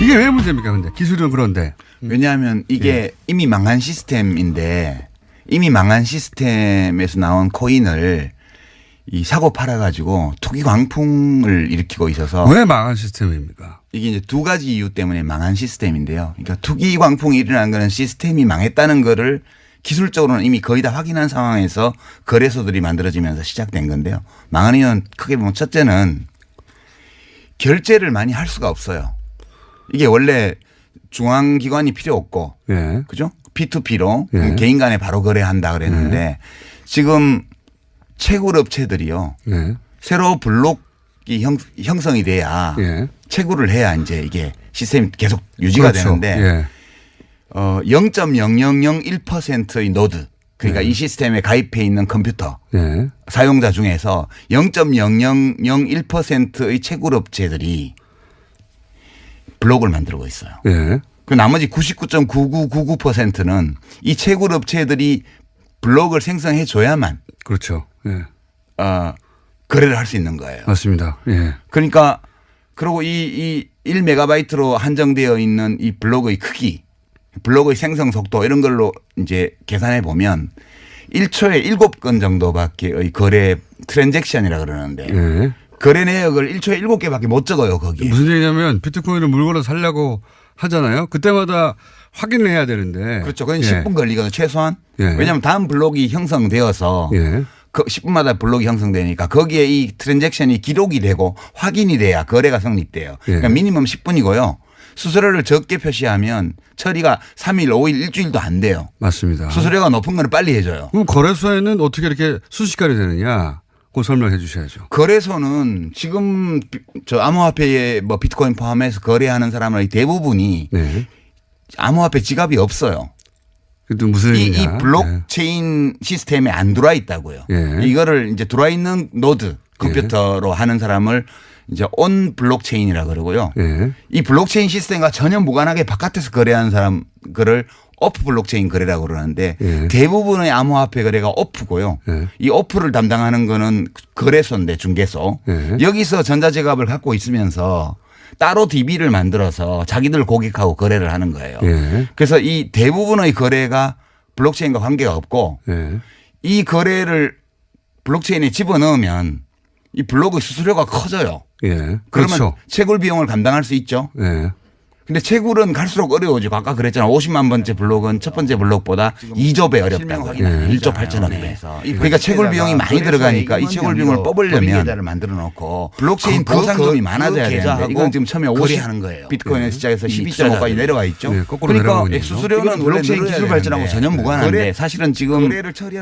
이게 왜 문제입니까? 근데 기술은 그런데. 왜냐하면 이게 이미 망한 시스템인데 이미 망한 시스템에서 나온 코인을 이 사고 팔아가지고 투기 광풍을 일으키고 있어서 왜 망한 시스템입니까? 이게 이제 두 가지 이유 때문에 망한 시스템인데요. 그러니까 투기 광풍이 일어난 거는 시스템이 망했다는 거를 기술적으로는 이미 거의 다 확인한 상황에서 거래소들이 만들어지면서 시작된 건데요. 망한 이유는 크게 보면 첫째는 결제를 많이 할 수가 없어요. 이게 원래 중앙기관이 필요 없고 예. 그죠? P2P로 예. 개인 간에 바로 거래한다 그랬는데 지금 채굴 업체들이요. 예. 새로 블록이 형성이 돼야 예. 채굴을 해야 이제 이게 시스템이 계속 유지가 그렇죠. 되는데 예. 0.0001%의 노드 그러니까 이 시스템에 가입해 있는 컴퓨터 예. 사용자 중에서 0.0001%의 채굴 업체들이 블록을 만들고 있어요. 예. 그 나머지 99.9999%는 이 채굴 업체들이 블록을 생성해 줘야만 그렇죠. 예. 거래를 할 수 있는 거예요. 맞습니다. 예. 그러니까 그리고 이 1메가바이트로 한정되어 있는 이 블록의 크기, 블록의 생성 속도 이런 걸로 이제 계산해 보면 1초에 7건 정도밖에의 거래 트랜잭션이라 그러는데 예. 거래 내역을 1초에 7개밖에 못 적어요, 거기에. 무슨 얘기냐면 비트코인을 물건을 살려고 하잖아요. 그때마다 확인을 해야 되는데. 그렇죠. 그건 예. 10분 걸리거든요, 최소한. 예. 왜냐하면 다음 블록이 형성되어서 예. 그 10분마다 블록이 형성되니까 거기에 이 트랜잭션이 기록이 되고 확인이 돼야 거래가 성립돼요. 예. 그러니까 미니멈 10분이고요. 수수료를 적게 표시하면 처리가 3일, 5일, 일주일도 안 돼요. 맞습니다. 수수료가 높은 거는 빨리 해줘요. 그럼 거래소에는 어떻게 이렇게 순식간에 되느냐? 그거 설명해 주셔야죠. 거래소는 지금 저 암호화폐에 뭐 비트코인 포함해서 거래하는 사람의 대부분이 네. 암호화폐 지갑이 없어요. 그것도 무슨 이 얘기냐? 블록체인 시스템에 안 들어와 있다고요. 예. 이거를 이제 들어와 있는 노드 컴퓨터로 하는 사람을 이제 온 블록체인이라 그러고요. 예. 이 블록체인 시스템과 전혀 무관하게 바깥에서 거래하는 사람 그를 오프 블록체인 거래라고 그러는데 예. 대부분의 암호화폐 거래가 오프고요. 예. 이 오프를 담당하는 거는 거래소인데 중개소. 예. 여기서 전자지갑을 갖고 있으면서 따로 DB를 만들어서 자기들 고객하고 거래를 하는 거예요. 예. 그래서 이 대부분의 거래가 블록체인과 관계가 없고 예. 이 거래를 블록체인에 집어넣으면 이 블록의 수수료가 커져요. 예. 그러면 그렇죠. 채굴 비용을 감당할 수 있죠. 예. 근데 채굴은 갈수록 어려워지고 아까 그랬잖아. 50만 번째 블록은 첫 번째 블록보다 2조 배 어렵다고. 예. 1조 8천억 배. 그러니까 채굴 비용이 많이 들어가니까 이 채굴 비용을 뽑으려면 만들어 놓고 블록체인 보상금이 많아져야 되는데 이건 지금 처음에 50 하는 거예요. 비트코인에 시작해서 12.5까지 내려와 있죠. 네, 거꾸로 그러니까 내려가고 있는 수수료는 블록체인 기술 발전하고 전혀 무관한데 사실은 지금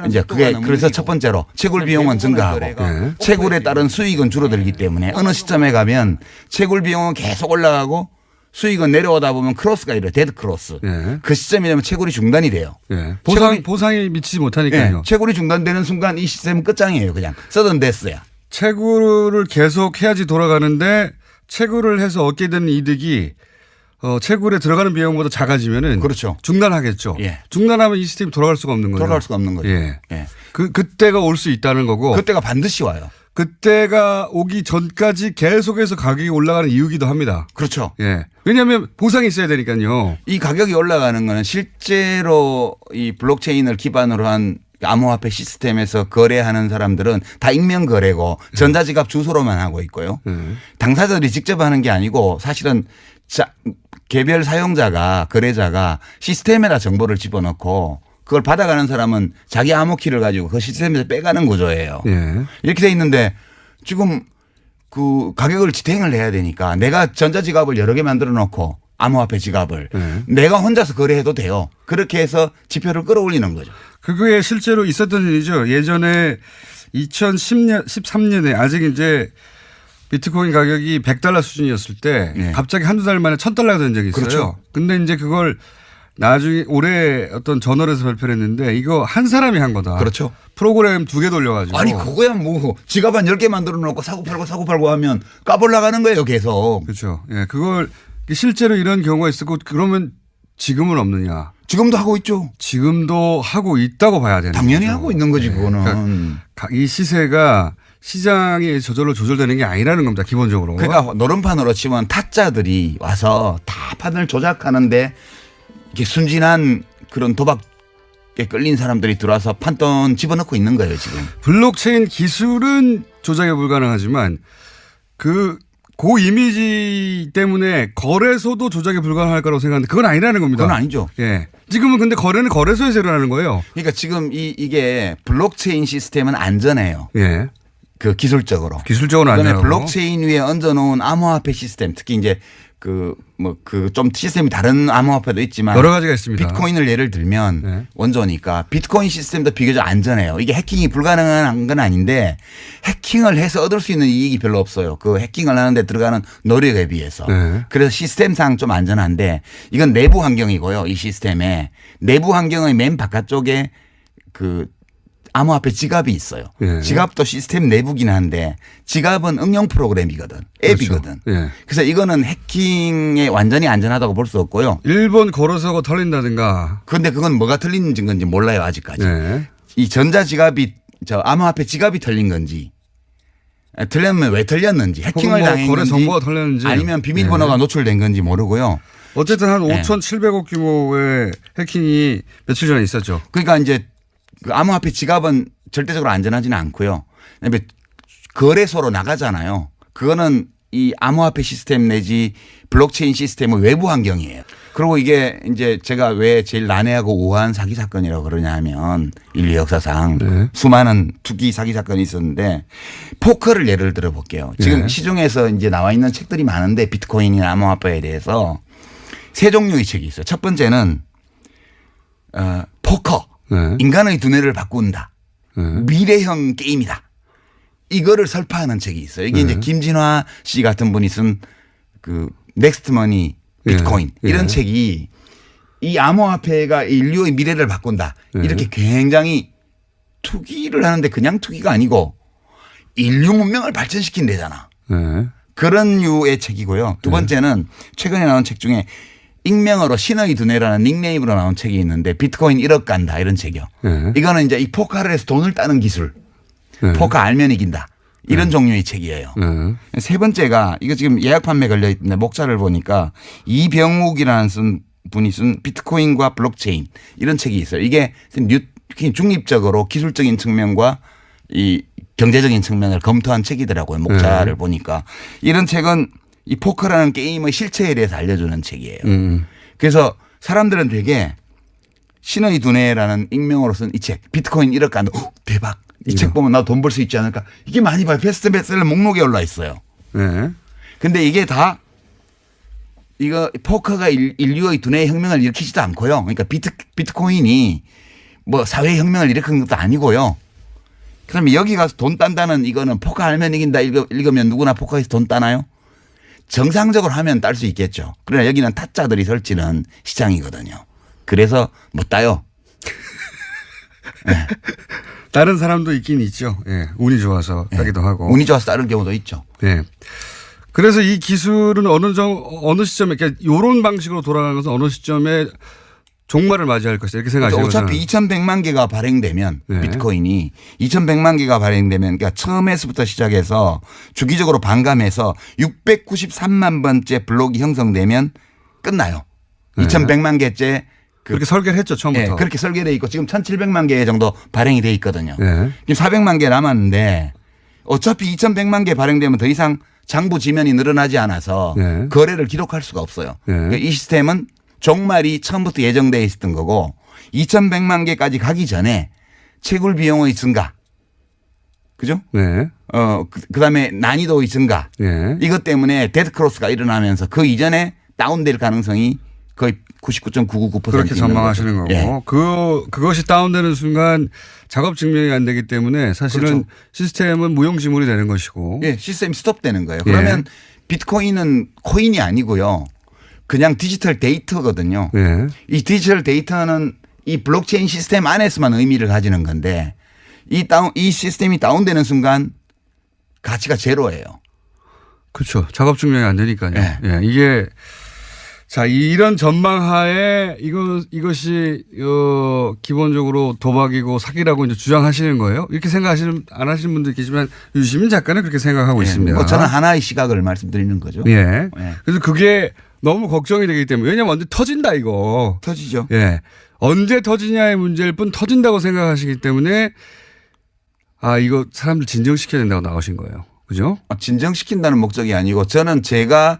이제 그게 그래서 첫 번째로 채굴 비용은 증가하고 예. 채굴에 따른 수익은 줄어들기 때문에 어느 시점에 가면 채굴 비용은 계속 올라가고 수익은 내려오다 보면 크로스가 이래요. 데드 크로스. 예. 그 시점이 되면 채굴이 중단이 돼요. 예. 채굴이- 보상이 미치지 예, 못하니까요. 채굴이 중단되는 순간 이 시스템은 끝장이에요. 그냥 서든 데스야. 채굴을 계속 해야지 돌아가는데 채굴을 해서 얻게 되는 이득이 채굴에 들어가는 비용보다 작아지면은 그렇죠. 중단하겠죠. 예. 중단하면 이 시스템이 돌아갈 수가 없는 거죠. 돌아갈 수가 없는 거죠. 예. 예. 그때가 올 수 있다는 거고. 그때가 반드시 와요. 그때가 오기 전까지 계속해서 가격이 올라가는 이유기도 합니다. 그렇죠. 예. 왜냐하면 보상이 있어야 되니까요. 이 가격이 올라가는 거는 실제로 이 블록체인을 기반으로 한 암호화폐 시스템에서 거래하는 사람들은 다 익명 거래고 전자지갑 주소로만 하고 있고요. 당사자들이 직접 하는 게 아니고 사실은 개별 사용자가 거래자가 시스템에다 정보를 집어넣고 그걸 받아가는 사람은 자기 암호키를 가지고 그 시스템에서 빼가는 구조예요. 예. 이렇게 돼 있는데 지금 그 가격을 지탱을 해야 되니까 내가 전자지갑을 여러 개 만들어 놓고 암호화폐 지갑을 내가 혼자서 거래해도 돼요. 그렇게 해서 지표를 끌어올리는 거죠. 그게 실제로 있었던 일이죠. 예전에 2010년, 13년에 아직 이제 비트코인 가격이 $100 수준이었을 때 네. 갑자기 한두 달 만에 $1,000가 된 적이 있어요. 그렇죠. 근데 이제 그걸 나중에 올해 어떤 저널에서 발표를 했는데 이거 한 사람이 한 거다. 그렇죠. 프로그램 2개 돌려가지고. 아니 그거야 뭐 지갑 한 10개 만들어 놓고 사고 팔고 하면 까불나가는 거예요 계속. 그렇죠. 예, 그걸 실제로 이런 경우가 있었고 그러면 지금은 없느냐. 지금도 하고 있죠. 지금도 하고 있다고 봐야 되는 당연히 거죠. 하고 있는 거지 예, 그거는. 그러니까 이 시세가 시장이 저절로 조절되는 게 아니라는 겁니다. 기본적으로. 그러니까 노름판으로 치면 타짜들이 와서 다 판을 조작하는데 이게 순진한 그런 도박에 끌린 사람들이 들어와서 판돈 집어넣고 있는 거예요 지금. 블록체인 기술은 조작이 불가능하지만 그 이미지 때문에 거래소도 조작이 불가능할 거라고 생각하는데 그건 아니라는 겁니다. 그건 아니죠. 예. 지금은 근데 거래는 거래소에서 일어나는 거예요. 그러니까 지금 이게 블록체인 시스템은 안전해요. 예. 그 기술적으로. 기술적으로 그다음에 안전하고. 블록체인 위에 얹어놓은 암호화폐 시스템, 특히 이제 좀 시스템이 다른 암호화폐도 있지만 여러 가지가 있습니다. 비트코인을 예를 들면 네. 원조니까 비트코인 시스템도 비교적 안전해요. 이게 해킹이 불가능한 건 아닌데 해킹을 해서 얻을 수 있는 이익이 별로 없어요. 그 해킹을 하는데 들어가는 노력에 비해서. 네. 그래서 시스템상 좀 안전한데 이건 내부 환경이고요. 이 시스템에 내부 환경의 맨 바깥쪽에 그 암호화폐 지갑이 있어요. 예. 지갑도 시스템 내부긴 한데 지갑은 응용 프로그램이거든. 앱이거든. 그렇죠. 예. 그래서 이거는 해킹에 완전히 안전하다고 볼 수 없고요. 일본 거래소가 털린다든가. 그런데 그건 뭐가 틀린 건지 몰라요 아직까지. 네. 이 전자지갑이 암호화폐 지갑이 털린 건지 틀렸으면 왜 털렸는지 해킹을 뭐 당한 거래 건지 정보가 털렸는지. 아니면 비밀번호가 노출된 건지 모르고요. 어쨌든 한 네. 5,700억 규모의 해킹이 며칠 전에 있었죠. 그러니까 이제 그 암호화폐 지갑은 절대적으로 안전하지는 않고요. 그다음에 거래소로 나가잖아요. 그거는 이 암호화폐 시스템 내지 블록체인 시스템의 외부 환경이에요. 그리고 이게 이제 제가 왜 제일 난해하고 우아한 사기 사건이라고 그러냐 하면 인류 역사상 네. 수많은 투기 사기 사건이 있었는데 포커를 예를 들어 볼게요. 지금 네. 시중에서 이제 나와 있는 책들이 많은데 비트코인이나 암호화폐에 대해서 세 종류의 책이 있어요. 첫 번째는 포커. 네. 인간의 두뇌를 바꾼다. 네. 미래형 게임이다. 이거를 설파하는 책이 있어요. 이게 네. 이제 김진화 씨 같은 분이 쓴 그 넥스트머니 비트코인 예. 이런 예. 책이 이 암호화폐가 인류의 미래를 바꾼다. 예. 이렇게 굉장히 투기를 하는데 그냥 투기가 아니고 인류 문명을 발전시킨대잖아. 네. 그런 류의 책이고요. 두 번째는 최근에 나온 책 중에 익명으로 신의 두뇌라는 닉네임으로 나온 책이 있는데 비트코인 1억 간다 이런 책이요. 네. 이거는 이제 이 포커를 해서 돈을 따는 기술. 네. 포커 알면 이긴다. 이런 종류의 책이에요. 네. 세 번째가 이거 지금 예약 판매 걸려 있는데 목차를 보니까 이병욱이라는 분이 쓴 비트코인과 블록체인 이런 책이 있어요. 이게 중립적으로 기술적인 측면과 이 경제적인 측면을 검토한 책이더라고요. 목차를 보니까. 이런 책은 이 포커라는 게임의 실체에 대해서 알려주는 책이에요. 그래서 사람들은 되게 신의 두뇌라는 익명으로 쓴 이 책 비트코인 1억 간다. 대박. 이 책 보면 나 돈 벌 수 있지 않을까. 이게 많이 봐요. 베스트셀러 목록에 올라 있어요. 네. 근데 이게 다 이거 포커가 인류의 두뇌 혁명을 일으키지도 않고요. 그러니까 비트코인이 뭐 사회 혁명을 일으킨 것도 아니고요. 그다음에 여기 가서 돈 딴다는 이거는 포커 알면 이긴다 읽으면 누구나 포커에서 돈 따나요? 정상적으로 하면 딸 수 있겠죠. 그러나 여기는 타짜들이 설치는 시장이거든요. 그래서 못 따요. 네. 다른 사람도 있긴 있죠. 예. 운이 좋아서 따기도 하고. 운이 좋아서 따른 경우도 있죠. 예. 그래서 이 기술은 어느 시점에 그러니까 이런 방식으로 돌아가는 것은 어느 시점에 종말을 맞이할 것이다 이렇게 생각하시는 거죠. 어차피 2,100만 개가 발행되면 네. 비트코인이 2,100만 개가 발행되면 그러니까 처음에서부터 시작해서 주기적으로 반감해서 693만 번째 블록이 형성되면 끝나요. 네. 2,100만 개째 그렇게 설계를 했죠 처음부터. 예, 그렇게 설계되어 있고 지금 1,700만 개 정도 발행이 돼 있거든요. 네. 지금 400만 개 남았는데 어차피 2,100만 개 발행되면 더 이상 장부 지면이 늘어나지 않아서 네. 거래를 기록할 수가 없어요. 네. 그러니까 이 시스템은 종말이 처음부터 예정되어 있었던 거고 2,100만 개까지 가기 전에 채굴 비용의 증가. 그죠? 네. 그다음에 난이도의 증가. 네. 이것 때문에 데드크로스가 일어나면서 그 이전에 다운될 가능성이 거의 99.999% 그렇게 전망하시는 거고 예. 그것이 다운되는 순간 작업 증명이 안 되기 때문에 사실은 그렇죠. 시스템은 무용지물이 되는 것이고. 예, 시스템이 스톱되는 거예요. 그러면 비트코인은 코인이 아니고요. 그냥 디지털 데이터거든요. 예. 이 디지털 데이터는 이 블록체인 시스템 안에서만 의미를 가지는 건데 이 시스템이 다운되는 순간 가치가 제로예요. 그렇죠. 작업 증명이 안 되니까요. 예. 예. 이게 자, 이런 전망하에 이것이 기본적으로 도박이고 사기라고 이제 주장하시는 거예요? 이렇게 안 하시는 분들 계시지만 유시민 작가는 그렇게 생각하고 있습니다. 뭐 저는 하나의 시각을 말씀드리는 거죠. 예. 예. 그래서 그게 너무 걱정이 되기 때문에 왜냐면 언제 터진다 이거. 터지죠. 예. 언제 터지냐의 문제일 뿐 터진다고 생각하시기 때문에 이거 사람들 진정시켜야 된다고 나오신 거예요. 그죠? 진정시킨다는 목적이 아니고 저는 제가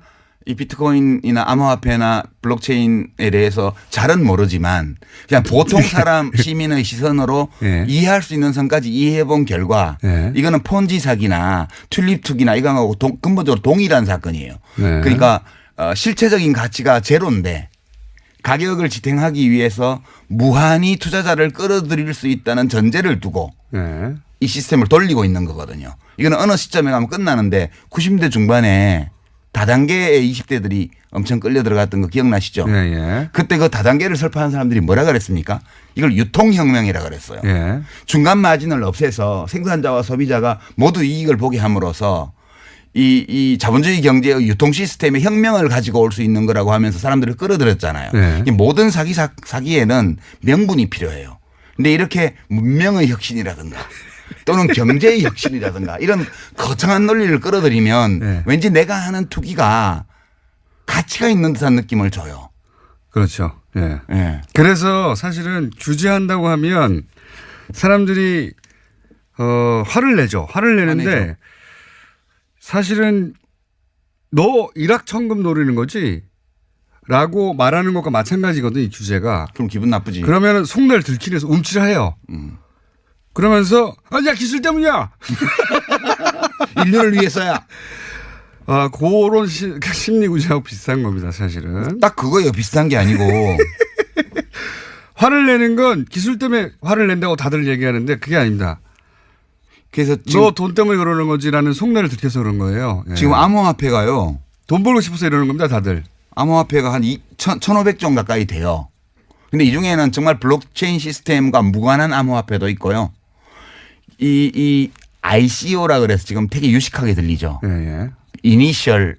이 비트코인이나 암호화폐나 블록체인에 대해서 잘은 모르지만 그냥 보통 사람 시민의 시선으로 예. 이해할 수 있는 선까지 이해해 본 결과 예. 이거는 폰지 사기나 튤립 투기나 이거하고 근본적으로 동일한 사건이에요. 예. 그러니까 실체적인 가치가 제로인데 가격을 지탱하기 위해서 무한히 투자자를 끌어들일 수 있다는 전제를 두고 예. 이 시스템을 돌리고 있는 거거든요. 이거는 어느 시점에 가면 끝나는데 90대 중반에 다단계의 20대들이 엄청 끌려 들어갔던 거 기억나시죠? 예. 예. 그때 그 다단계를 설파한 사람들이 뭐라 그랬습니까? 이걸 유통혁명이라 그랬어요. 예. 중간 마진을 없애서 생산자와 소비자가 모두 이익을 보게 함으로써 이 자본주의 경제의 유통 시스템의 혁명을 가지고 올 수 있는 거라고 하면서 사람들을 끌어들였잖아요. 네. 이 모든 사기에는 명분이 필요해요. 근데 이렇게 문명의 혁신이라든가 또는 경제의 혁신이라든가 이런 거창한 논리를 끌어들이면 네. 왠지 내가 하는 투기가 가치가 있는 듯한 느낌을 줘요. 그렇죠. 예. 예. 그래서 사실은 규제한다고 하면 사람들이 화를 내죠. 화를 내는데 화내죠. 사실은 너 일확천금 노리는 거지? 라고 말하는 것과 마찬가지거든 이 규제가. 그럼 기분 나쁘지. 그러면 속내를 들키기 위해서 움찔해요. 그러면서 야 기술 때문이야. 인류를 위해서야. 그런 심리 구조하고 비슷한 겁니다 사실은. 딱 그거예요. 비슷한 게 아니고. 화를 내는 건 기술 때문에 화를 낸다고 다들 얘기하는데 그게 아닙니다. 그래서 너 돈 때문에 그러는 거지라는 속내를 들켜서 그런 거예요. 예. 지금 암호화폐가요. 돈 벌고 싶어서 이러는 겁니다 다들. 암호화폐가 한 1,500종 가까이 돼요. 근데 이 중에는 정말 블록체인 시스템과 무관한 암호화폐도 있고요. 이 ICO라 그래서 지금 되게 유식하게 들리죠. 예, 예. 이니셜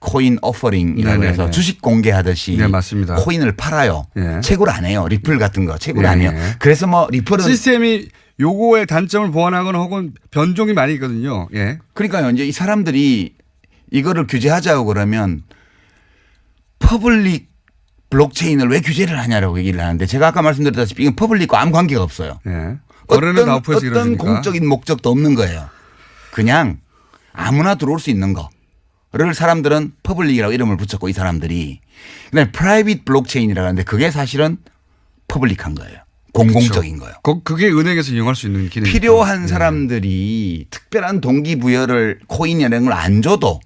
코인 오퍼링이라고 네네네. 해서 주식 공개하듯이 네, 맞습니다. 코인을 팔아요. 예. 채굴 안 해요. 리플 같은 거 채굴 예, 안 해요. 예. 그래서 뭐 리플은 시스템이 요거의 단점을 보완하거나 혹은 변종이 많이 있거든요. 예. 그러니까요. 이제 이 사람들이 이거를 규제하자고 그러면 퍼블릭 블록체인을 왜 규제를 하냐라고 얘기를 하는데 제가 아까 말씀드렸다시피 이건 퍼블릭과 아무 관계가 없어요. 예. 거래는 나우프에서 어떤 이루어지니까. 공적인 목적도 없는 거예요. 그냥 아무나 들어올 수 있는 거를 사람들은 퍼블릭이라고 이름을 붙였고 이 사람들이 그다음에 프라이빗 블록체인이라고 하는데 그게 사실은 퍼블릭한 거예요. 공공적인 거예요. 그게 은행에서 이용할 수 있는 기능이 필요한 사람들이 특별한 동기부여를 코인이나 이런 걸 안 줘도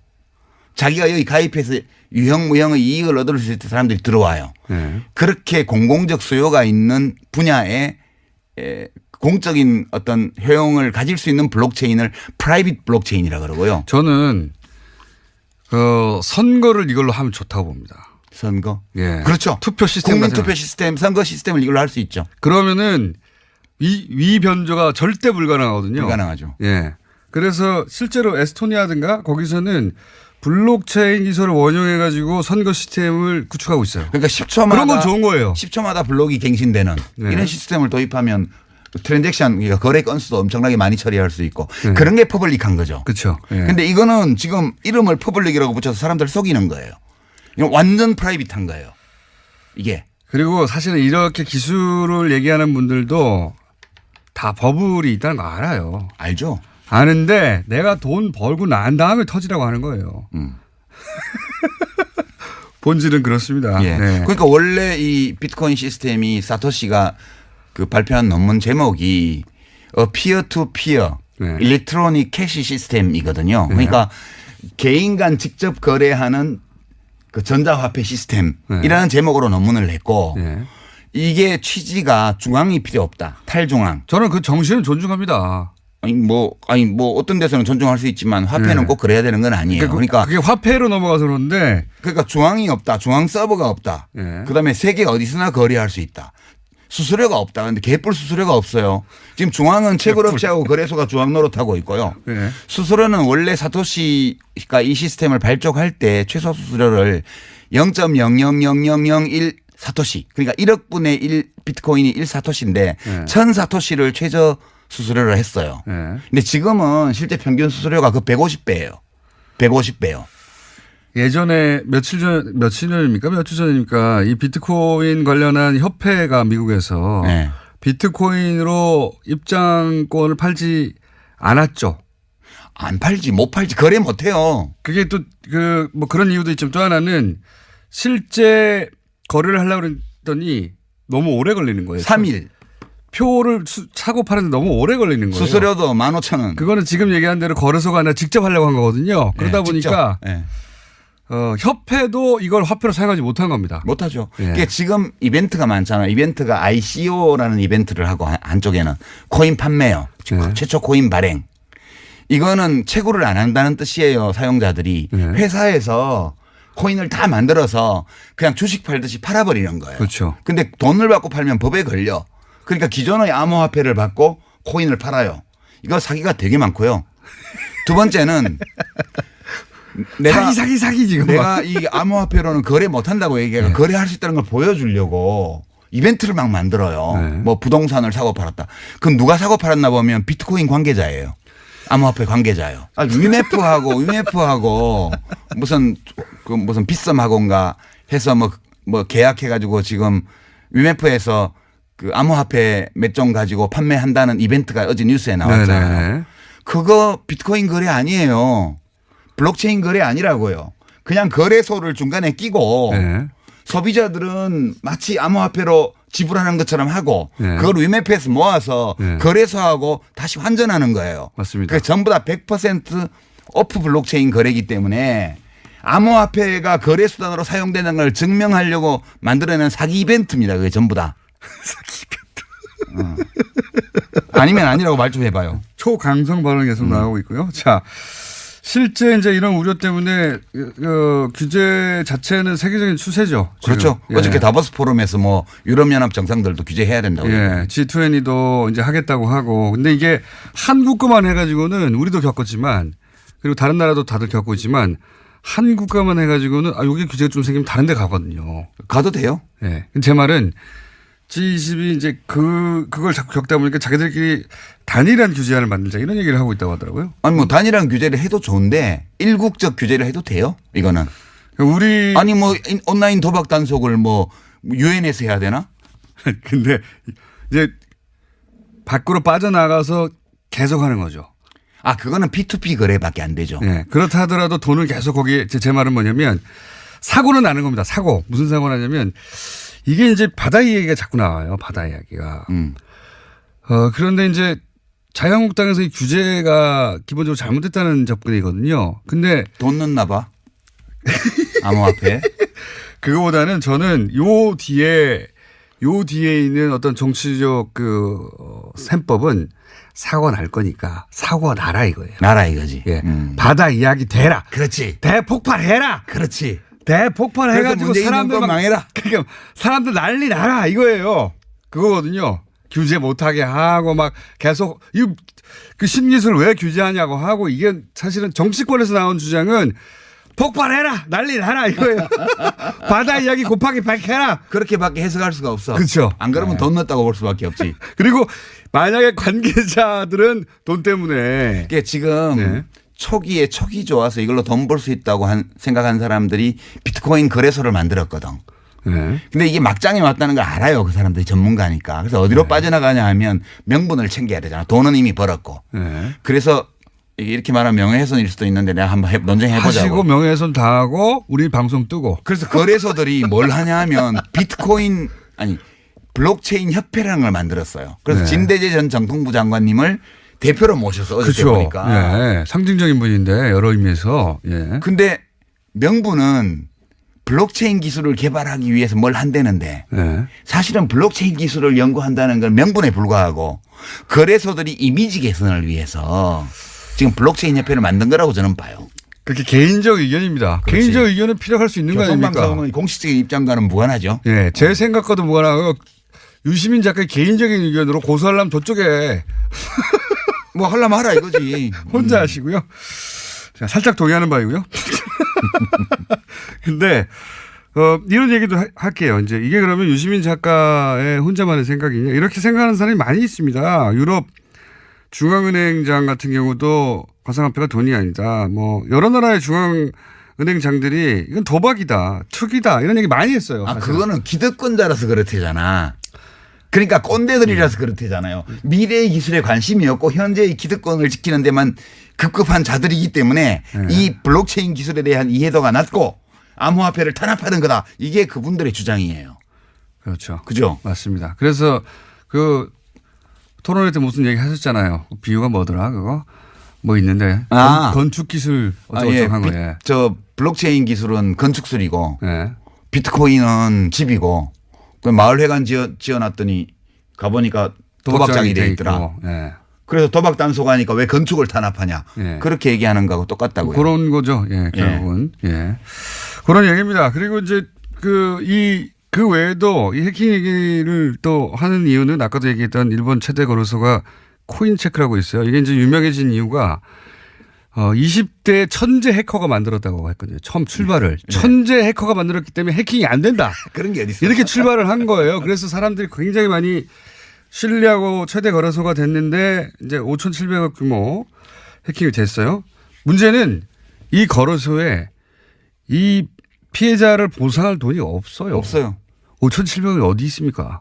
자기가 여기 가입해서 유형 무형의 이익을 얻을 수 있는 사람들이 들어와요. 예. 그렇게 공공적 수요가 있는 분야에 공적인 어떤 효용을 가질 수 있는 블록체인을 프라이빗 블록체인이라고 그러고요. 저는 선거를 이걸로 하면 좋다고 봅니다. 선거. 예. 그렇죠. 투표 시스템 국민 같은 투표 시스템, 선거 시스템을 이걸로 할 수 있죠. 그러면은 위 변조가 절대 불가능하거든요. 불가능하죠. 예. 그래서 실제로 에스토니아든가 거기서는 블록체인 기술을 원용해 가지고 선거 시스템을 구축하고 있어요. 그러니까 10초마다 그런 건 좋은 거예요. 10초마다 블록이 갱신되는 네. 이런 시스템을 도입하면 트랜잭션 그러니까 거래 건수도 엄청나게 많이 처리할 수 있고 네. 그런 게 퍼블릭한 거죠. 그렇죠. 예. 근데 이거는 지금 이름을 퍼블릭이라고 붙여서 사람들 속이는 거예요. 이건 완전 프라이빗한 거예요. 이게. 그리고 사실은 이렇게 기술을 얘기하는 분들도 다 버블이 있다는 거 알아요. 알죠? 아는데 내가 돈 벌고 난 다음에 터지라고 하는 거예요. 본질은 그렇습니다. 예. 네. 그러니까 원래 이 비트코인 시스템이 사토시가 그 발표한 논문 제목이 피어 투 피어 네. 일렉트로닉 캐시 시스템이거든요. 그러니까 개인 간 직접 거래하는 그 전자화폐 시스템이라는 제목으로 논문을 냈고 네. 이게 취지가 중앙이 필요 없다. 탈중앙. 저는 그 정신을 존중합니다. 아니 뭐 어떤 데서는 존중할 수 있지만 화폐는 네. 꼭 그래야 되는 건 아니에요. 그러니까 그게 화폐로 넘어가서 그런데 중앙이 없다. 중앙 서버가 없다. 네. 그다음에 세계 어디서나 거래할 수 있다. 수수료가 없다. 근데 개뿔 수수료가 없어요. 지금 중앙은 채굴업체하고 거래소가 중앙 노릇하고 있고요. 네. 수수료는 원래 사토시가 이 시스템을 발족할 때 최소 수수료를 0.00001 사토시, 그러니까 1억 분의 1 비트코인이 1 사토시인데 1000 사토시를 최저 수수료를 했어요. 근데 지금은 실제 평균 수수료가 그 150배예요. 150배요. 예전에 며칠 전입니까? 며칠 전입니까? 이 비트코인 관련한 협회가 미국에서 네. 비트코인으로 입장권을 팔지 않았죠. 안 팔지, 못 팔지, 거래 못 해요. 그게 또 뭐 그런 이유도 있지만 또 하나는 실제 거래를 하려고 그랬더니 너무 오래 걸리는 거예요. 3일. 표를 사고 파는데 너무 오래 걸리는 거예요. 수수료도 15,000원. 그거는 지금 얘기한 대로 거래소가 아니라 직접 하려고 한 거거든요. 그러다 보니까 네. 협회도 이걸 화폐로 사용하지 못한 겁니다. 못하죠. 예. 그게 지금 이벤트가 많잖아요. 이벤트가 ICO라는 이벤트를 하고 한쪽에는 코인 판매요. 예. 최초 코인 발행. 이거는 채굴을 안 한다는 뜻이에요. 사용자들이. 예. 회사에서 코인을 다 만들어서 그냥 주식 팔듯이 팔아버리는 거예요. 그렇죠. 근데 돈을 받고 팔면 법에 걸려. 그러니까 기존의 암호화폐를 받고 코인을 팔아요. 이거 사기가 되게 많고요. 두 번째는 사기 지금. 내가 이 암호화폐로는 거래 못 한다고 얘기해요. 네. 거래할 수 있다는 걸 보여주려고 이벤트를 막 만들어요. 네. 뭐 부동산을 사고 팔았다. 그럼 누가 사고 팔았나 보면 비트코인 관계자예요. 암호화폐 관계자예요. UMF하고 무슨 빗썸하고인가 해서 뭐 계약해가지고 지금 UMF에서 그 암호화폐 몇 종 가지고 판매한다는 이벤트가 어제 뉴스에 나왔잖아요. 네네. 그거 비트코인 거래 아니에요. 블록체인 거래 아니라고요. 그냥 거래소를 중간에 끼고 네. 소비자들은 마치 암호화폐로 지불하는 것처럼 하고 네. 그걸 위메프에서 모아서 네. 거래소하고 다시 환전하는 거예요. 맞습니다. 그러니까 전부 다 100% 오프 블록체인 거래이기 때문에 암호화폐가 거래 수단으로 사용되는 걸 증명하려고 만들어낸 사기 이벤트입니다. 그게 전부 다. 사기 이벤트. 아니면 아니라고 말 좀 해봐요. 초강성 발언이 계속 나오고 있고요. 자, 실제 이제 이런 우려 때문에 규제 자체는 세계적인 추세죠. 지금. 그렇죠. 예. 어저께 다보스 포럼에서 뭐 유럽연합 정상들도 규제해야 된다고. 예. G20도 이제 하겠다고 하고. 근데 이게 한국 것만 해가지고는 우리도 겪었지만 그리고 다른 나라도 다들 겪고 있지만 한국 것만 해가지고는 여기 규제가 좀 생기면 다른 데 가거든요. 가도 돼요? 예. 제 말은 G20이 이제 그걸 자꾸 겪다 보니까 자기들끼리 단일한 규제안을 만들자 이런 얘기를 하고 있다고 하더라고요. 아니 뭐 단일한 규제를 해도 좋은데 일국적 규제를 해도 돼요? 이거는. 우리 아니 뭐 온라인 도박 단속을 뭐 유엔에서 해야 되나? 근데 이제 밖으로 빠져나가서 계속 하는 거죠. 아 그거는 P2P 거래밖에 안 되죠. 예. 그렇다 하더라도 돈을 계속 거기에 제 말은 뭐냐면 사고는 나는 겁니다. 사고. 무슨 사고 나냐면 이게 이제 바다 이야기가 자꾸 나와요. 바다 이야기가. 그런데 이제 자유한국당에서 이 규제가 기본적으로 잘못됐다는 접근이거든요. 근데 돈 넣나 봐. 암호화폐. 그거보다는 저는 요 뒤에 있는 어떤 정치적 셈법은 사고 날 거니까 사고가 나라 이거예요. 나라 이거지. 예. 바다 이야기 되라. 그렇지. 대폭발해라. 그렇지. 대폭발해가지고 사람들 망해라. 그러니까 사람들 난리 나라 이거예요. 그거거든요. 규제 못하게 하고 막 계속 그 신기술 왜 규제하냐고 하고 이게 사실은 정치권에서 나온 주장은 폭발해라 난리 나라 이거예요. 바다 이야기 곱하기 100해라. 그렇게밖에 해석할 수가 없어. 그렇죠. 안 그러면 네. 돈 넣었다고 볼 수밖에 없지. 그리고 만약에 관계자들은 돈 때문에 이게 지금 네. 초기에 촉이 좋아서 이걸로 돈 벌 수 있다고 생각한 사람들이 비트코인 거래소를 만들었거든. 네. 근데 이게 막장에 왔다는 걸 알아요. 그 사람들이 전문가니까. 그래서 어디로 네. 빠져나가냐 하면 명분을 챙겨야 되잖아. 돈은 이미 벌었고. 네. 그래서 이렇게 말하면 명예훼손일 수도 있는데 내가 한번 논쟁해보자고. 하시고 명예훼손 다 하고 우리 방송 뜨고. 그래서 거래소들이 뭘 하냐 하면 비트코인 블록체인 협회라는 걸 만들었어요. 그래서 네. 진대재 전 정통부 장관님을 대표로 모셔서 어저께 그렇죠. 보니까. 예. 상징적인 분인데 여러 의미에서. 예. 근데 명분은 블록체인 기술을 개발하기 위해서 뭘 한다는데 예. 사실은 블록체인 기술을 연구한다는 건 명분에 불과하고 거래소들이 이미지 개선을 위해서 지금 블록체인 협회를 만든 거라고 저는 봐요. 그렇게 개인적 의견입니다. 그렇지. 개인적 의견은 필요할 수 있는 거 아닙니까? 교통방송은 공식적인 입장과는 무관하죠. 예. 제 생각과도 무관하고 유시민 작가의 개인적인 의견으로 고소하려면 저쪽에 뭐 하려면 하라 이거지. 혼자 하시고요. 제가 살짝 동의하는 바이고요. 근데 이런 얘기도 할게요. 이제 이게 그러면 유시민 작가의 혼자만의 생각이냐 이렇게 생각하는 사람이 많이 있습니다. 유럽 중앙은행장 같은 경우도 가상화폐가 돈이 아니다. 뭐 여러 나라의 중앙은행장들이 이건 도박이다, 투기다 이런 얘기 많이 했어요. 아, 사실. 그거는 기득권자라서 그렇대잖아. 그러니까 꼰대들이라서 그렇대잖아요. 미래의 기술에 관심이 없고 현재의 기득권을 지키는 데만 급급한 자들이기 때문에 이 블록체인 기술에 대한 이해도가 낮고 암호화폐를 탄압하는 거다. 이게 그분들의 주장이에요. 그렇죠. 그죠? 맞습니다. 그래서 그 토론회 때 무슨 얘기 하셨잖아요. 비유가 뭐더라 그거? 뭐 있는데 건축 기술 어쩌고저쩌고 한 거예요. 저 블록체인 기술은 건축술이고 예. 비트코인은 집이고 그 마을회관 지어놨더니 가보니까 도박장이 돼 있더라. 예. 그래서 도박 단속 하니까 왜 건축을 탄압하냐. 예. 그렇게 얘기하는 거하고 똑같다고요. 그런 거죠. 예, 결국은. 예. 그런 얘기입니다. 그리고 이제 그 외에도 이 해킹 얘기를 또 하는 이유는 아까도 얘기했던 일본 최대 거래소가 코인체크라고 있어요. 이게 이제 유명해진 이유가 20대 천재 해커가 만들었다고 했거든요. 처음 출발을. 천재 해커가 만들었기 때문에 해킹이 안 된다. 그런 게 어디 있어요? 이렇게 출발을 한 거예요. 그래서 사람들이 굉장히 많이 신뢰하고 최대 거래소가 됐는데 이제 5,700억 규모 해킹이 됐어요. 문제는 이 거래소에 이 피해자를 보상할 돈이 없어요. 없어요. 5,700억이 어디 있습니까?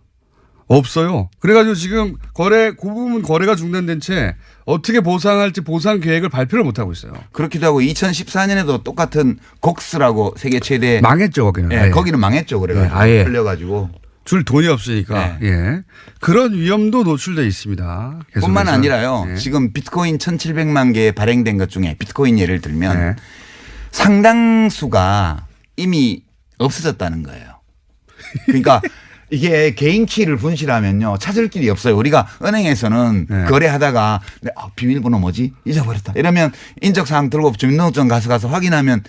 없어요. 그래가지고 지금 그 부분 거래가 중단된 채 어떻게 보상할지 보상 계획을 발표를 못하고 있어요. 그렇기도 하고 2014년에도 똑같은 곡스라고 세계 최대 망했죠, 거기는. 예, 거기는 망했죠. 그래가지고 아예. 풀려가지고. 줄 돈이 없으니까. 네. 예. 그런 위험도 노출돼 있습니다. 계속해서. 뿐만 아니라요. 예. 지금 비트코인 1,700만 개 발행된 것 중에 비트코인 예를 들면 네. 상당수가 이미 없어졌다는 거예요. 그러니까 이게 개인 키를 분실하면요. 찾을 길이 없어요. 우리가 은행에서는 네. 거래하다가 비밀번호 뭐지? 잊어버렸다. 이러면 인적사항 들고 주민등록증 가서 확인하면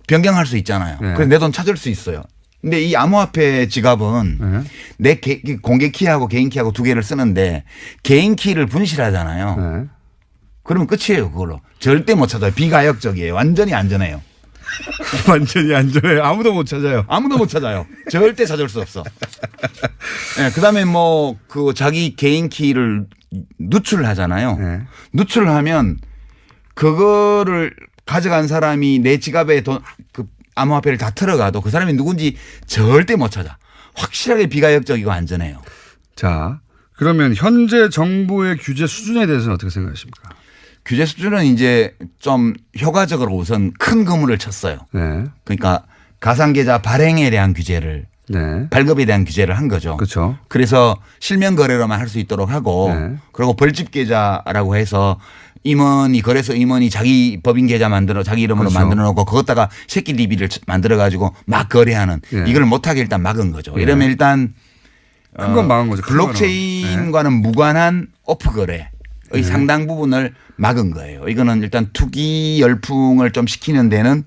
변경할 수 있잖아요. 네. 그래서 내 돈 찾을 수 있어요. 근데 이 암호화폐 지갑은 내 공개 키하고 개인 키하고 두 개를 쓰는데 개인 키를 분실하잖아요. 네. 그러면 끝이에요. 그걸로. 절대 못 찾아요. 비가역적이에요. 완전히 안전해요. 완전히 안전해요. 아무도 못 찾아요. 아무도 못 찾아요. 절대 찾을 수 없어. 네, 그다음에 뭐 그 자기 개인 키를 누출하잖아요. 네. 누출하면 그거를 가져간 사람이 내 지갑에 그 암호화폐를 다 틀어가도 그 사람이 누군지 절대 못 찾아. 확실하게 비가역적이고 안전해요. 자, 그러면 현재 정부의 규제 수준에 대해서는 어떻게 생각하십니까? 규제 수준은 이제 좀 효과적으로 우선 큰 그물을 쳤어요. 네. 그러니까 가상계좌 발행에 대한 규제를 네. 발급에 대한 규제를 한 거죠. 그렇죠. 그래서 실명 거래로만 할 수 있도록 하고 네. 그리고 벌집 계좌라고 해서 거래소 임원이 자기 법인 계좌 자기 이름으로 그렇죠. 만들어 놓고 그것다가 새끼 DB를 만들어 가지고 막 거래하는 네. 이걸 못하게 일단 막은 거죠. 네. 이러면 일단 큰 건 막은 거죠. 큰 블록체인과는 무관한 오프 거래의 상당 부분을 막은 거예요. 이거는 일단 투기 열풍을 좀 식히는 데는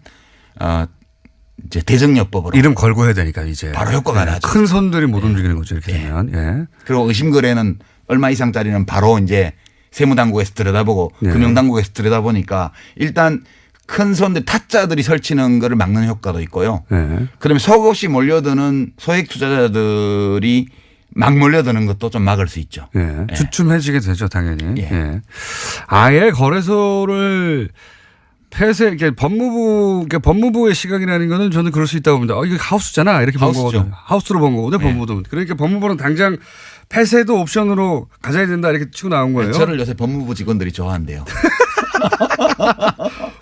이제 대정요법으로 이름 걸고 해야 되니까 이제 바로 효과가 나죠. 큰 손들이 못 움직이는 거죠. 이렇게 되면. 예. 그리고 의심 거래는 얼마 이상짜리는 바로 이제 세무당국에서 들여다보고 네. 금융당국에서 들여다보니까 일단 큰 손들 타짜들이 설치는 거를 막는 효과도 있고요. 네. 그러면 속없이 몰려드는 소액 투자자들이 막 몰려드는 것도 좀 막을 수 있죠. 예. 예. 주춤해지게 되죠, 당연히. 예. 예. 아예 거래소를 이게 법무부의 시각이라는 거는 저는 그럴 수 있다고 봅니다. 이게 하우스잖아. 이렇게 본 하우스죠. 거거든요. 하우스로 본 거거든요. 법무부도. 그러니까 법무부는 당장 폐쇄도 옵션으로 가져야 된다 이렇게 치고 나온 거예요. 저를 요새 법무부 직원들이 좋아한대요.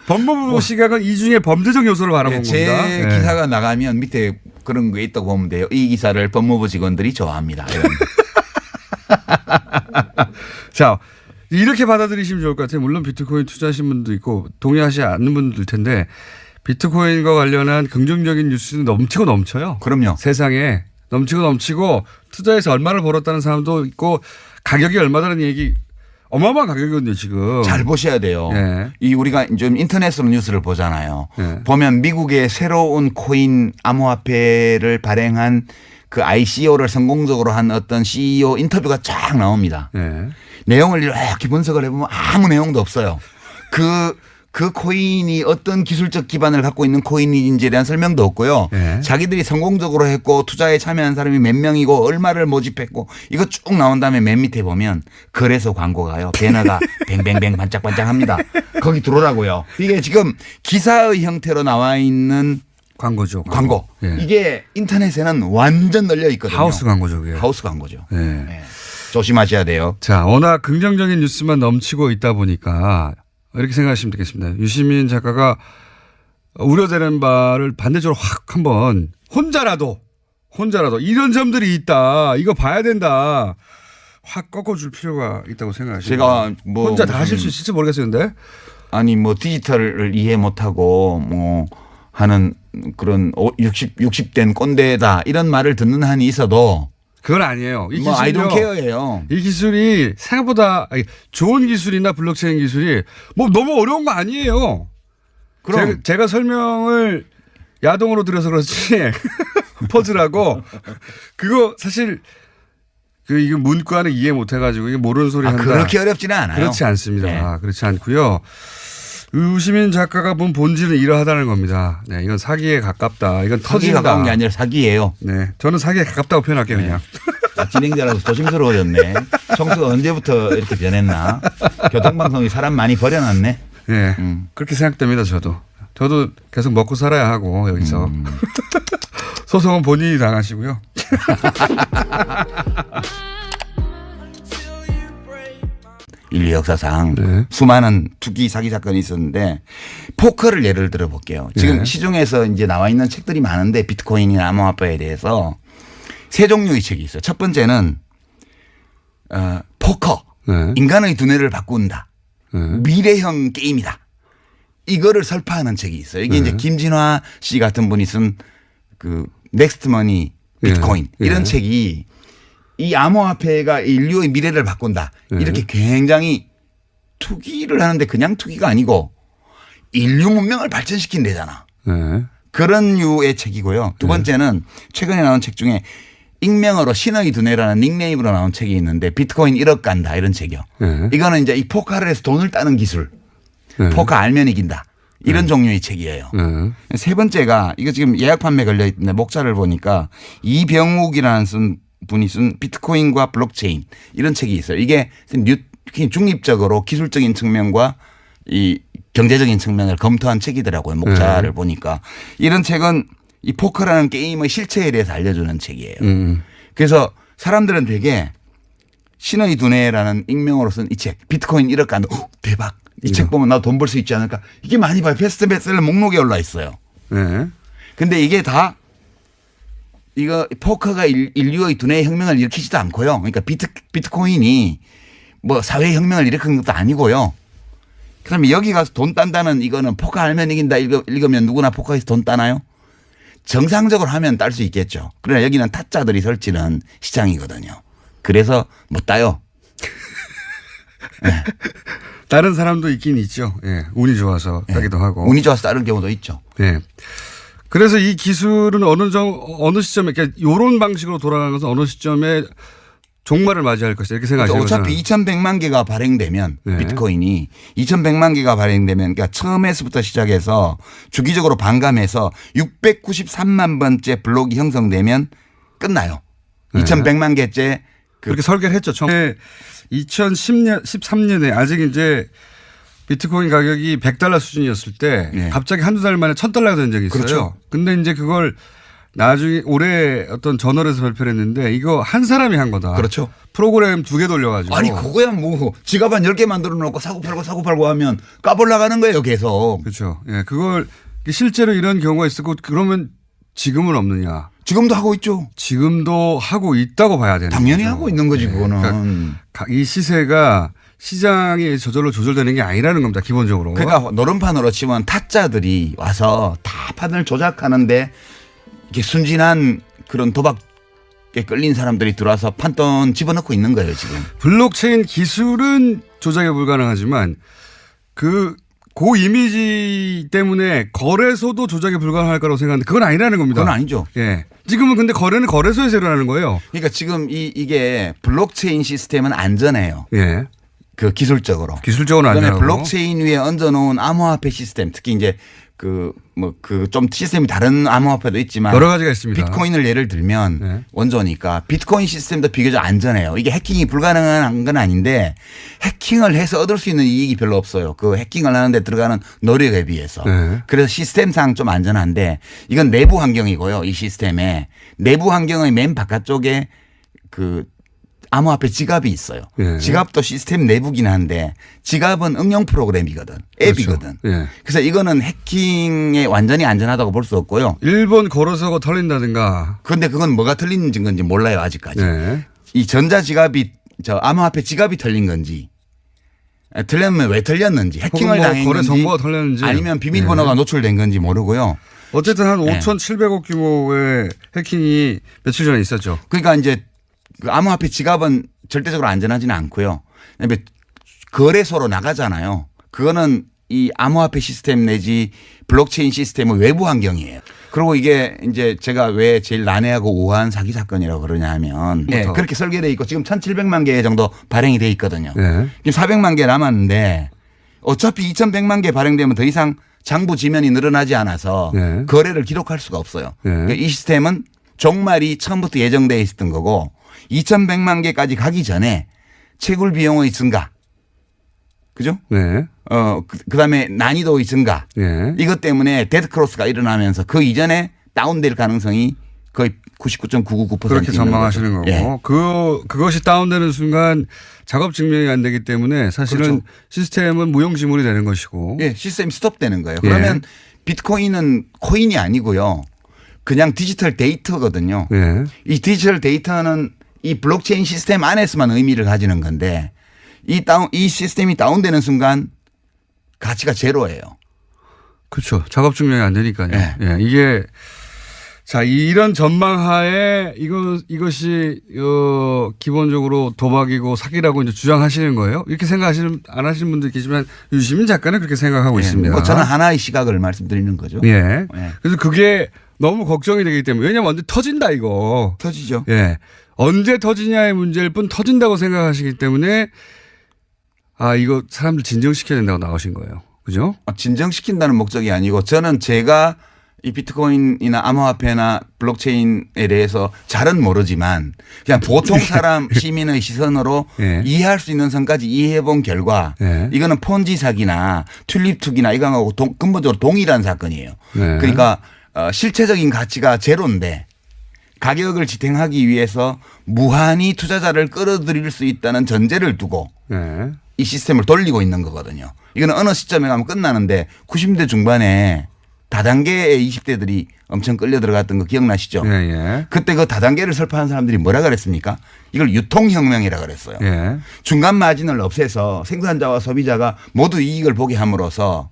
법무부 시각은 이 중에 범죄적 요소를 바라본 제 겁니다. 예. 기사가 나가면 밑에 그런 게 있다고 보면 돼요. 이 기사를 법무부 직원들이 좋아합니다. 자, 이렇게 받아들이시면 좋을 것 같아요. 물론 비트코인 투자하신 분도 있고 동의하지 않는 분들 텐데 비트코인과 관련한 긍정적인 뉴스는 넘치고 넘쳐요. 그럼요. 세상에 넘치고 넘치고 투자해서 얼마를 벌었다는 사람도 있고 가격이 얼마다는 얘기 어마어마한 가격이거든요 지금. 잘 보셔야 돼요. 네. 이 우리가 좀 인터넷으로 뉴스를 보잖아요. 네. 보면 미국의 새로운 코인 암호화폐를 발행한 그 ICO를 성공적으로 한 어떤 CEO 인터뷰가 쫙 나옵니다. 네. 내용을 이렇게 분석을 해보면 아무 내용도 없어요. 그 코인이 어떤 기술적 기반을 갖고 있는 코인인지에 대한 설명도 없고요. 네. 자기들이 성공적으로 했고 투자에 참여한 사람이 몇 명이고 얼마를 모집했고 이거 쭉 나온 다음에 맨 밑에 보면 거래소 광고가요. 배너가 뱅뱅뱅 반짝반짝합니다. 거기 들어오라고요. 이게 지금 기사의 형태로 나와 있는 광고죠. 광고. 예. 이게 인터넷에는 완전 널려 있거든요. 하우스 광고죠. 그게. 하우스 광고죠. 네. 네. 조심하셔야 돼요. 자, 워낙 긍정적인 뉴스만 넘치고 있다 보니까 이렇게 생각하시면 되겠습니다. 유시민 작가가 우려되는 바를 반대쪽으로 확 한번 혼자라도 이런 점들이 있다. 이거 봐야 된다. 확 꺾어줄 필요가 있다고 생각하시죠. 제가 뭐 혼자 다 하실 수 있을지 모르겠어요. 근데 아니 뭐 디지털을 이해 못하고 뭐 하는 그런 60된 꼰대다 이런 말을 듣는 한이 있어도 그건 아니에요. 이 뭐 I don't 기술이요. care예요. 이 기술이 생각보다 좋은 기술이나 블록체인 기술이 뭐 너무 어려운 거 아니에요. 그럼 제가 설명을 야동으로 들어서 그렇지 퍼즐하고 그거 사실 이게 문과는 이해 못 해가지고 이게 모르는 소리 한다. 그렇게 어렵지는 않아요. 그렇지 않습니다. 네. 그렇지 않고요. 유시민 작가가 본 본질은 이러하다는 겁니다. 네, 이건 사기에 가깝다. 이건 사기에 터진다. 가까운 게 아니라 사기예요. 네, 저는 사기에 가깝다고 표현할게요. 그냥. 진행자라서 조심스러워졌네. 청수가 언제부터 이렇게 변했나. 교통방송이 사람 많이 버려놨네. 네, 그렇게 생각됩니다. 저도 계속 먹고 살아야 하고 여기서 소송은 본인이 당하시고요. 인류 역사상 네. 수많은 투기 사기 사건이 있었는데 포커를 예를 들어 볼게요. 지금 네. 시중에서 이제 나와 있는 책들이 많은데 비트코인이나 암호화폐에 대해서 세 종류의 책이 있어요. 첫 번째는 포커. 네. 인간의 두뇌를 바꾼다. 네. 미래형 게임이다. 이거를 설파하는 책이 있어요. 이게 이제 김진화 씨 같은 분이 쓴 그 넥스트머니 비트코인 예. 이런 예. 책이 이 암호화폐가 인류의 미래를 바꾼다. 예. 이렇게 굉장히 투기를 하는데 그냥 투기가 아니고 인류 문명을 발전시킨대잖아. 네. 그런 류의 책이고요. 두 번째는 최근에 나온 책 중에 익명으로 신의 두뇌라는 닉네임으로 나온 책이 있는데 비트코인 1억 간다 이런 책이요. 네. 이거는 이제 이 포카를 해서 돈을 따는 기술. 네. 포카 알면 이긴다. 이런 종류의 책이에요. 네. 세 번째가 이거 지금 예약 판매 걸려 있는데 목차를 보니까 이병욱이라는 분이 쓴 비트코인과 블록체인 이런 책이 있어요. 이게 중립적으로 기술적인 측면과 이 경제적인 측면을 검토한 책이더라고요. 목차를 보니까 이런 책은 이 포커라는 게임의 실체에 대해서 알려주는 책이에요. 그래서 사람들은 되게 신의 두뇌라는 익명으로 쓴 이 책 비트코인 1억 간다. 대박. 이 책 보면 나도 돈 벌 수 있지 않을까. 이게 많이 봐요. 베스트셀러 목록에 올라 있어요. 네. 근데 이게 다 이거 포커가 인류의 두뇌 혁명을 일으키지도 않고요. 그러니까 비트코인이 뭐 사회 혁명을 일으킨 것도 아니고요. 그다음에 여기 가서 돈 딴다는 이거는 포커 알면 이긴다 읽으면 누구나 포커에서 돈 따나요? 정상적으로 하면 딸 수 있겠죠. 그러나 여기는 타짜들이 설치는 시장이거든요. 그래서 못 따요. 네. 다른 사람도 있긴 있죠. 예. 운이 좋아서 따기도 하고. 운이 좋아서 따는 경우도 있죠. 네. 그래서 이 기술은 어느 시점에 이런 방식으로 돌아가는 것은 어느 시점에 종말을 맞이할 것이다 이렇게 생각하시는 거죠. 어차피 2,100만 개가 발행되면 네. 비트코인이 2,100만 개가 발행되면 그러니까 처음에서부터 시작해서 주기적으로 반감해서 693만 번째 블록이 형성되면 끝나요. 네. 2,100만 개째 그렇게 설계를 했죠. 처음에 2010년, 13년에 아직 이제 비트코인 가격이 $100 수준이었을 때 네. 갑자기 한두 달 만에 $1,000가 된 적이 있어요. 그렇죠. 근데 이제 그걸 나중에 올해 어떤 저널에서 발표를 했는데 이거 한 사람이 한 거다. 그렇죠. 프로그램 2개 돌려가지고. 아니 그거야 뭐 지갑 한 10개 만들어 놓고 사고 팔고 하면 까불나가는 거예요 계속. 그렇죠. 예, 그걸 실제로 이런 경우가 있었고 그러면 지금은 없느냐. 지금도 하고 있죠. 지금도 하고 있다고 봐야 되는 당연히 거죠. 하고 있는 거지 네. 그거는. 그러니까 이 시세가 시장이 저절로 조절되는 게 아니라는 겁니다. 기본적으로. 그러니까 노름판으로 치면 타짜들이 와서 다 판을 조작하는데 이렇게 순진한 그런 도박에 끌린 사람들이 들어와서 판돈 집어넣고 있는 거예요 지금. 블록체인 기술은 조작이 불가능하지만 그 그 이미지 때문에 거래소도 조작이 불가능할 거라고 생각하는데 그건 아니라는 겁니다. 그건 아니죠. 예. 지금은 근데 거래는 거래소에서 일어나는 거예요. 그러니까 지금 이게 블록체인 시스템은 안전해요. 예. 그 기술적으로. 기술적으로 그다음에 안전하고. 블록체인 위에 얹어놓은 암호화폐 시스템, 특히 이제 좀 시스템이 다른 암호화폐도 있지만 여러 가지가 있습니다. 비트코인을 예를 들면 네. 원조니까 비트코인 시스템도 비교적 안전해요. 이게 해킹이 불가능한 건 아닌데 해킹을 해서 얻을 수 있는 이익이 별로 없어요. 그 해킹을 하는데 들어가는 노력에 비해서. 네. 그래서 시스템상 좀 안전한데 이건 내부 환경이고요. 이 시스템에 내부 환경의 맨 바깥쪽에 그 암호화폐 지갑이 있어요. 예. 지갑도 시스템 내부긴 한데 지갑은 응용 프로그램이거든. 앱이거든. 그렇죠. 예. 그래서 이거는 해킹에 완전히 안전하다고 볼 수 없고요. 일본 거래소가 털린다든가. 그런데 그건 뭐가 틀린 건지 몰라요 아직까지. 네. 이 전자 지갑이 암호화폐 지갑이 털린 건지 틀렸면 왜 털렸는지 해킹을 혹은 뭐 당한 거래 건지 정보가 털렸는지. 아니면 비밀번호가 노출된 건지 모르고요. 어쨌든 한 네. 5,700억 규모의 해킹이 며칠 전에 있었죠. 그러니까 이제 그 암호화폐 지갑은 절대적으로 안전하지는 않고요. 그다음에 거래소로 나가잖아요. 그거는 이 암호화폐 시스템 내지 블록체인 시스템의 외부 환경이에요. 그리고 이게 이제 제가 왜 제일 난해하고 우아한 사기 사건이라고 그러냐 하면 네, 그렇게 설계되어 있고 지금 1,700만 개 정도 발행이 돼 있거든요. 네. 지금 400만 개 남았는데 어차피 2,100만 개 발행되면 더 이상 장부 지면이 늘어나지 않아서 네. 거래를 기록할 수가 없어요. 네. 그러니까 이 시스템은 종말이 처음부터 예정되어 있었던 거고 2,100만 개까지 가기 전에 채굴 비용의 증가. 그죠? 네. 그다음에 난이도의 증가. 네. 이것 때문에 데드크로스가 일어나면서 그 이전에 다운될 가능성이 거의 99.999% 그렇게 전망하시는 거고. 예. 그것이 다운되는 순간 작업 증명이 안 되기 때문에 사실은 그렇죠. 시스템은 무용지물이 되는 것이고. 예, 시스템이 스톱되는 거예요. 예. 그러면 비트코인은 코인이 아니고요. 그냥 디지털 데이터거든요. 예. 이 디지털 데이터는 이 블록체인 시스템 안에서만 의미를 가지는 건데 이 시스템이 다운되는 순간 가치가 제로예요. 그렇죠. 작업 증명이 안 되니까요. 예. 예. 이게 자, 이런 전망하에 이것이 기본적으로 도박이고 사기라고 이제 주장하시는 거예요. 이렇게 안 하시는 분들 계시지만 유시민 작가는 그렇게 생각하고 예. 있습니다. 뭐 저는 하나의 시각을 말씀드리는 거죠. 예. 예. 그래서 그게 너무 걱정이 되기 때문에 왜냐하면 언제 터진다 이거. 터지죠. 예. 언제 터지냐의 문제일 뿐 터진다고 생각하시기 때문에 이거 사람들 진정시켜야 된다고 나오신 거예요. 그죠? 진정시킨다는 목적이 아니고 저는 제가 이 비트코인이나 암호화폐나 블록체인에 대해서 잘은 모르지만 그냥 보통 사람 시민의 시선으로 예. 이해할 수 있는 선까지 이해해 본 결과 예. 이거는 폰지 사기나 튤립 투기나 이거하고 근본적으로 동일한 사건이에요. 네. 그러니까 실체적인 가치가 제로인데 가격을 지탱하기 위해서 무한히 투자자를 끌어들일 수 있다는 전제를 두고 네. 이 시스템을 돌리고 있는 거거든요. 이거는 어느 시점에 가면 끝나는데 90대 중반에 다단계의 20대들이 엄청 끌려 들어갔던 거 기억나시죠? 예, 예. 그때 그 다단계를 설파한 사람들이 뭐라 그랬습니까? 이걸 유통혁명이라 그랬어요. 예. 중간 마진을 없애서 생산자와 소비자가 모두 이익을 보게 함으로써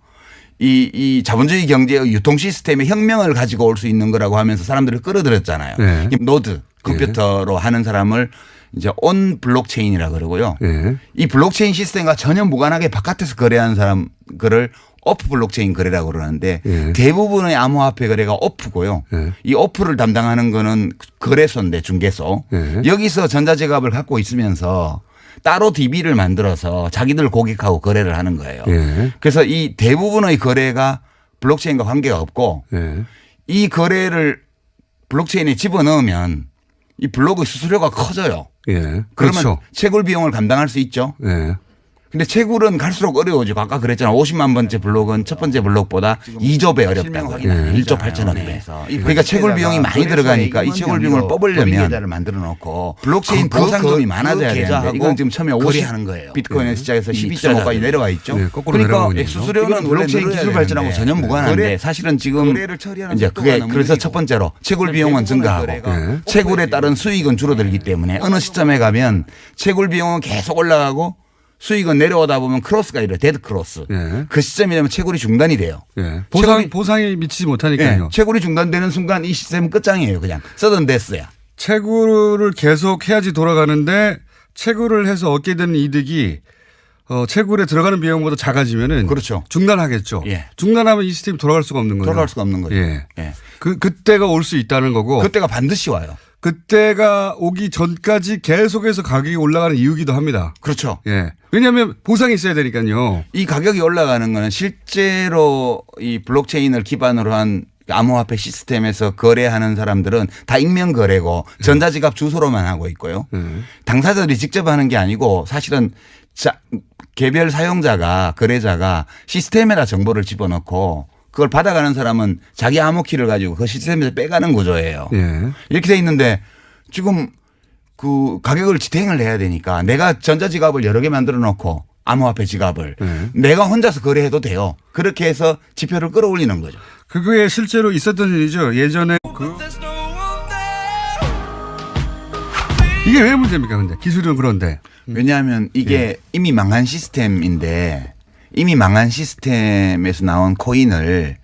이 자본주의 경제의 유통 시스템의 혁명을 가지고 올 수 있는 거라고 하면서 사람들을 끌어들였잖아요. 네. 이 노드 컴퓨터로 하는 사람을 이제 온 블록체인이라 그러고요. 예. 이 블록체인 시스템과 전혀 무관하게 바깥에서 거래하는 사람 그를 오프 블록체인 거래라고 그러는데 예. 대부분의 암호화폐 거래가 오프고요. 예. 이 오프를 담당하는 거는 거래소인데 중개소. 예. 여기서 전자지갑을 갖고 있으면서 따로 DB를 만들어서 자기들 고객하고 거래를 하는 거예요. 예. 그래서 이 대부분의 거래가 블록체인과 관계가 없고 예. 이 거래를 블록체인에 집어넣으면 이 블록의 수수료가 커져요. 예. 그러면 그렇죠. 채굴 비용을 감당할 수 있죠. 예. 근데 채굴은 갈수록 어려워지고 아까 그랬잖아. 50만 번째 블록은 첫 번째 블록보다 2조 배 어렵다고. 예. 1조 8천억 배. 그러니까 채굴 비용이 많이 들어가니까 이 채굴 비용을 뽑으려면 계좌를 만들어 놓고 블록체인 보상금이 많아져야 되는데 이건 지금 처음에 50하는 거예요. 비트코인에 시작해서 12.5까지 내려와 있죠. 네, 거꾸로 그러니까 내려가고 있네요. 수수료는 블록체인 기술 발전하고 전혀 무관한데 사실은 지금 이제 그게 그래서 첫 번째로 채굴 비용은 증가하고 예. 채굴에 따른 수익은 줄어들기 때문에 어느 시점에 가면 채굴 비용은 계속 올라가고 수익은 내려오다 보면 크로스가 이래 데드 크로스. 예. 그 시점이 되면 채굴이 중단이 돼요. 예. 채굴이- 보상이 미치지 예, 못하니까요. 채굴이 중단되는 순간 이 시스템은 끝장이에요. 그냥 서든 데스야. 채굴을 계속 해야지 돌아가는데 채굴을 해서 얻게 되는 이득이 채굴에 들어가는 비용보다 작아지면은 그렇죠. 중단하겠죠. 예. 중단하면 이 시스템이 돌아갈 수가 없는 거예요. 돌아갈 수가 없는 거죠. 예. 예. 그때가 올 수 있다는 거고. 그때가 반드시 와요. 그때가 오기 전까지 계속해서 가격이 올라가는 이유기도 합니다. 그렇죠. 예. 왜냐하면 보상이 있어야 되니까요. 이 가격이 올라가는 거는 실제로 이 블록체인을 기반으로 한 암호화폐 시스템에서 거래하는 사람들은 다 익명 거래고 전자지갑 주소로만 하고 있고요. 당사자들이 직접 하는 게 아니고 사실은 개별 사용자가 거래자가 시스템에다 정보를 집어넣고 그걸 받아가는 사람은 자기 암호키를 가지고 그 시스템에서 빼가는 구조예요. 예. 이렇게 돼 있는데 지금 그 가격을 지탱을 해야 되니까 내가 전자지갑을 여러 개 만들어 놓고 암호화폐 지갑을 내가 혼자서 거래해도 돼요. 그렇게 해서 지표를 끌어올리는 거죠. 그게 실제로 있었던 일이죠. 예전에 이게 왜 문제입니까? 근데 기술은 그런데. 왜냐하면 이게 이미 망한 시스템인데 이미 망한 시스템에서 나온 코인을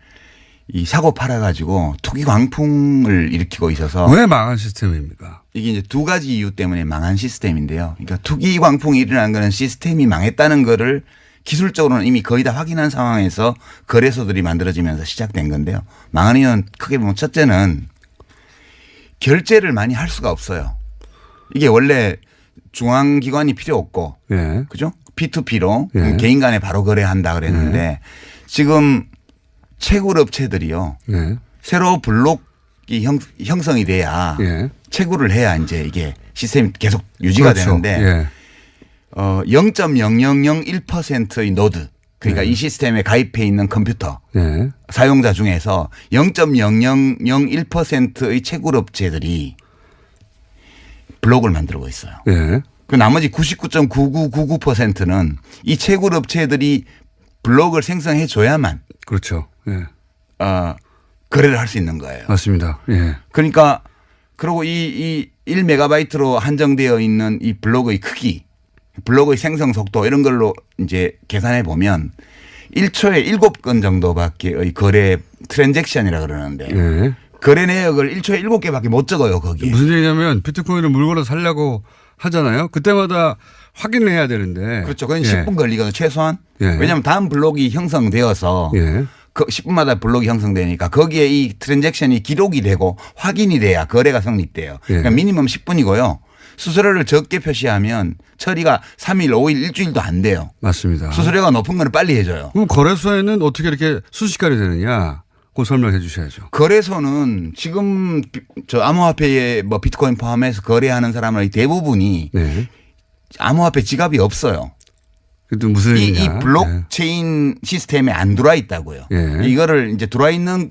이 사고 팔아가지고 투기 광풍을 일으키고 있어서 왜 망한 시스템입니까? 이게 이제 두 가지 이유 때문에 망한 시스템인데요. 그러니까 투기 광풍이 일어난 거는 시스템이 망했다는 거를 기술적으로는 이미 거의 다 확인한 상황에서 거래소들이 만들어지면서 시작된 건데요. 망한 이유는 크게 보면 첫째는 결제를 많이 할 수가 없어요. 이게 원래 중앙기관이 필요 없고 예. 그죠? P2P로 예. 개인 간에 바로 거래한다 그랬는데 지금 채굴 업체들이요. 예. 새로 블록이 형성이 돼야 예. 채굴을 해야 이제 이게 시스템이 계속 유지가 그렇죠. 되는데 예. 0.0001%의 노드 그러니까 이 시스템에 가입해 있는 컴퓨터 예. 사용자 중에서 0.0001%의 채굴 업체들이 블록을 만들고 있어요. 예. 그 나머지 99.9999%는 이 채굴 업체들이 블록을 생성해 줘야만 그렇죠. 예. 거래를 할 수 있는 거예요. 맞습니다. 예. 그러니까 그리고 이 1메가바이트로 한정되어 있는 이 블록의 크기, 블록의 생성 속도 이런 걸로 이제 계산해 보면 1초에 7건 정도밖에의 거래 트랜잭션이라 그러는데 예. 거래 내역을 1초에 7개밖에 못 적어요, 거기에. 무슨 얘기냐면 비트코인을 물건을 살려고 하잖아요. 그때마다 확인을 해야 되는데. 그렇죠. 그건 예. 10분 걸리거든요, 최소한. 예. 왜냐하면 다음 블록이 형성되어서 예. 그 10분마다 블록이 형성되니까 거기에 이 트랜잭션이 기록이 되고 확인이 돼야 거래가 성립돼요. 예. 그러니까 미니멈 10분이고요. 수수료를 적게 표시하면 처리가 3일, 5일, 일주일도 안 돼요. 맞습니다. 수수료가 높은 거는 빨리 해줘요. 그럼 거래소에는 어떻게 이렇게 순식간에 되느냐? 그거 설명해 주셔야죠. 거래소는 지금 저 암호화폐에 뭐 비트코인 포함해서 거래하는 사람의 대부분이 네. 암호화폐 지갑이 없어요. 그래도 무슨 이 얘기냐? 블록체인 시스템에 안 들어와 있다고요. 예. 이거를 이제 들어와 있는